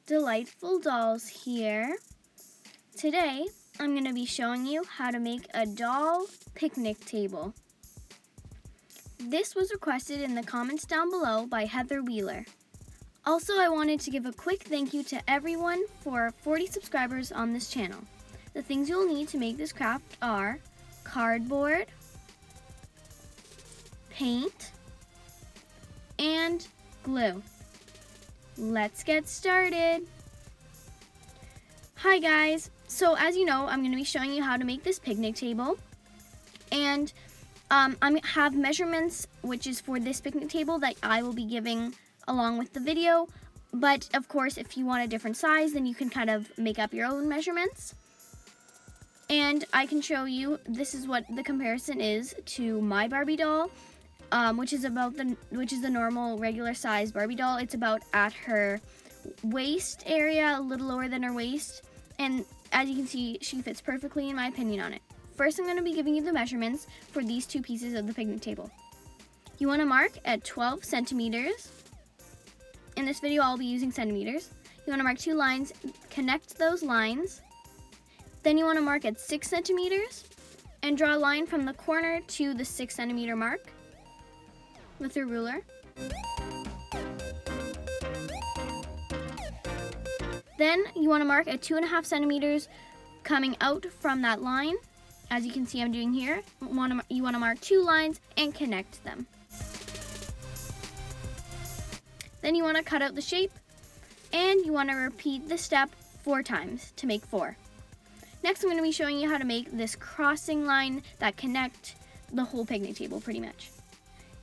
Delightful Dolls here. Today, I'm going to be showing you how to make a doll picnic table. This was requested in the comments down below by Heather Wheeler. Also, I wanted to give a quick thank you to everyone for 40 subscribers on this channel. The things you'll need to make this craft are cardboard, paint, and glue. Let's get started. Hi guys, so as you know, I'm going to be showing you how to make this picnic table, and I have measurements which is for this picnic table that I will be giving along with the video, but of course if you want a different size then you can kind of make up your own measurements. And I can show you, this is what the comparison is to my Barbie doll, which is the normal regular size Barbie doll. It's about at her waist area, a little lower than her waist, and as you can see, she fits perfectly in my opinion on it. First, I'm going to be giving you the measurements for these two pieces of the picnic table. You want to mark at 12 centimeters. In this video, I'll be using centimeters. You want to mark 2 lines, connect those lines. Then you want to mark at 6 centimeters and draw a line from the corner to the 6 centimeter mark with your ruler. Then you want to mark at 2.5 centimeters coming out from that line. As you can see I'm doing here, you want to mark 2 lines and connect them. Then you want to cut out the shape, and you want to repeat the step 4 times to make 4. Next, I'm going to be showing you how to make this crossing line that connect the whole picnic table pretty much.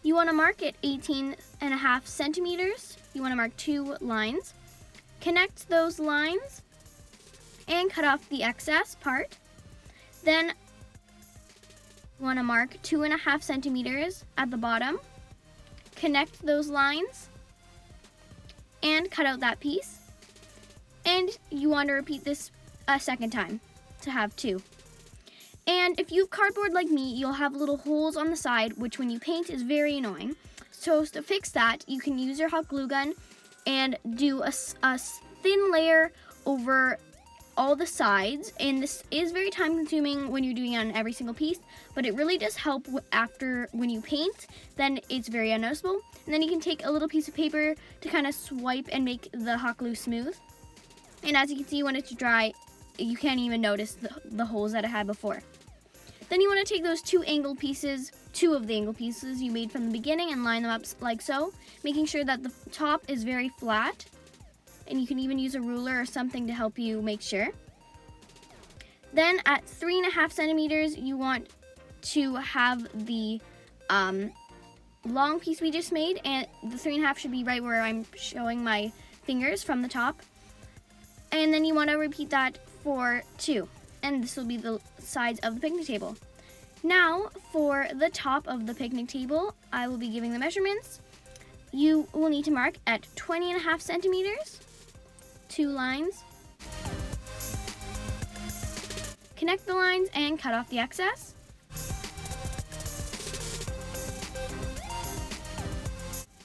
You want to mark at 18.5 centimeters. You want to mark 2 lines. Connect those lines and cut off the excess part. Then you want to mark 2.5 centimeters at the bottom. Connect those lines and cut out that piece. And you want to repeat this a second time to have 2. And if you have cardboard like me, you'll have little holes on the side, which when you paint is very annoying. So to fix that, you can use your hot glue gun and do a thin layer over all the sides. And this is very time consuming when you're doing it on every single piece, but it really does help after when you paint, then it's very unnoticeable. And then you can take a little piece of paper to kind of swipe and make the hot glue smooth. And as you can see, when it's dry, you can't even notice the holes that it had before. Then you want to take those 2 of the angled pieces you made from the beginning and line them up like so, making sure that the top is very flat. And you can even use a ruler or something to help you make sure. Then at 3.5 centimeters, you want to have the long piece we just made, and the 3.5 should be right where I'm showing my fingers from the top. And then you want to repeat that for 2, and this will be the sides of the picnic table. Now for the top of the picnic table, I will be giving the measurements. You will need to mark at 20.5 centimeters, 2 lines, connect the lines and cut off the excess.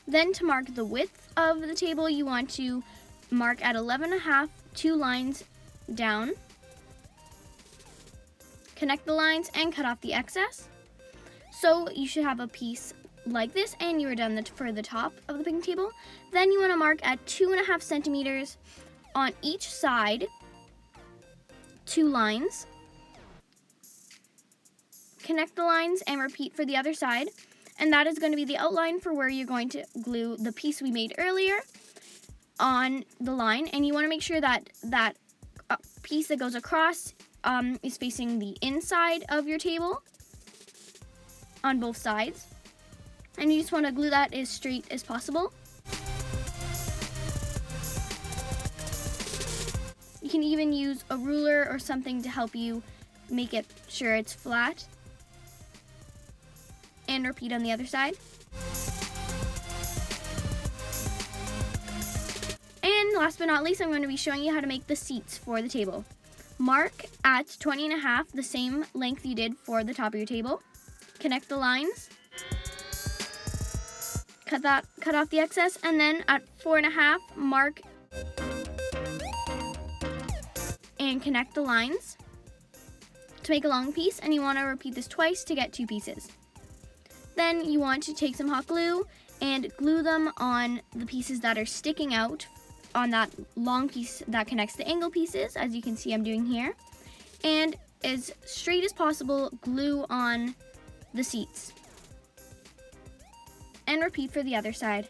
Then to mark the width of the table, you want to mark at 11.5, 2 lines down, connect the lines and cut off the excess. So you should have a piece like this, and you are done for the top of the picnic table. Then you want to mark at 2.5 centimeters on each side, 2 lines, connect the lines and repeat for the other side. And that is going to be the outline for where you're going to glue the piece we made earlier on the line. And you want to make sure that that piece that goes across is facing the inside of your table on both sides. And you just want to glue that as straight as possible. You can even use a ruler or something to help you make it sure it's flat. And repeat on the other side. And last but not least, I'm going to be showing you how to make the seats for the table. Mark at 20.5, the same length you did for the top of your table. Connect the lines. Cut off the excess, and then at 4.5, mark and connect the lines to make a long piece, and you want to repeat this twice to get 2 pieces. Then you want to take some hot glue and glue them on the pieces that are sticking out on that long piece that connects the angle pieces, as you can see I'm doing here. And as straight as possible, glue on the seats. And repeat for the other side.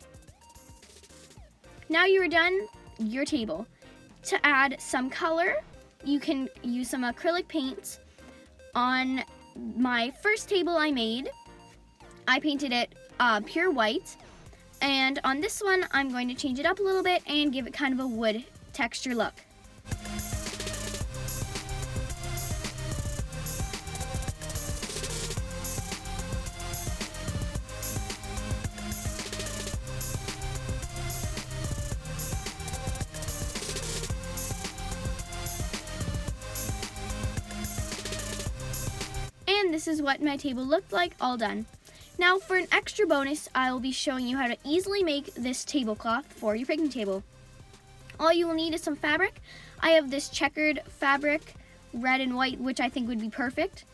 Now you are done your table. To add some color, you can use some acrylic paints. On my first table I made, I painted it pure white, and on this one I'm going to change it up a little bit and give it kind of a wood texture look. And this is what my table looked like all done. Now for an extra bonus, I will be showing you how to easily make this tablecloth for your picnic table. All you will need is some fabric. I have this checkered fabric, red and white, which I think would be perfect.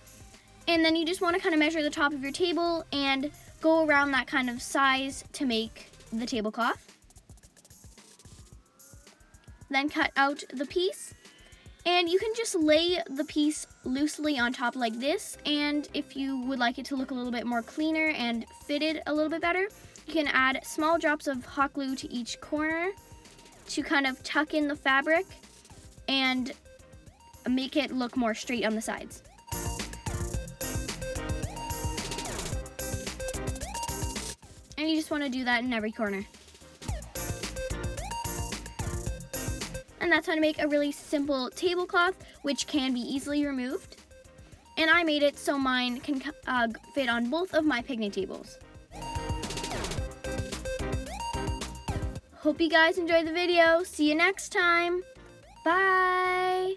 And then you just want to kind of measure the top of your table and go around that kind of size to make the tablecloth. Then cut out the piece. And you can just lay the piece loosely on top like this, and if you would like it to look a little bit more cleaner and fitted a little bit better, you can add small drops of hot glue to each corner to kind of tuck in the fabric and make it look more straight on the sides. And you just want to do that in every corner. And that's how to make a really simple tablecloth, which can be easily removed. And I made it so mine can fit on both of my picnic tables. Hope you guys enjoyed the video. See you next time. Bye.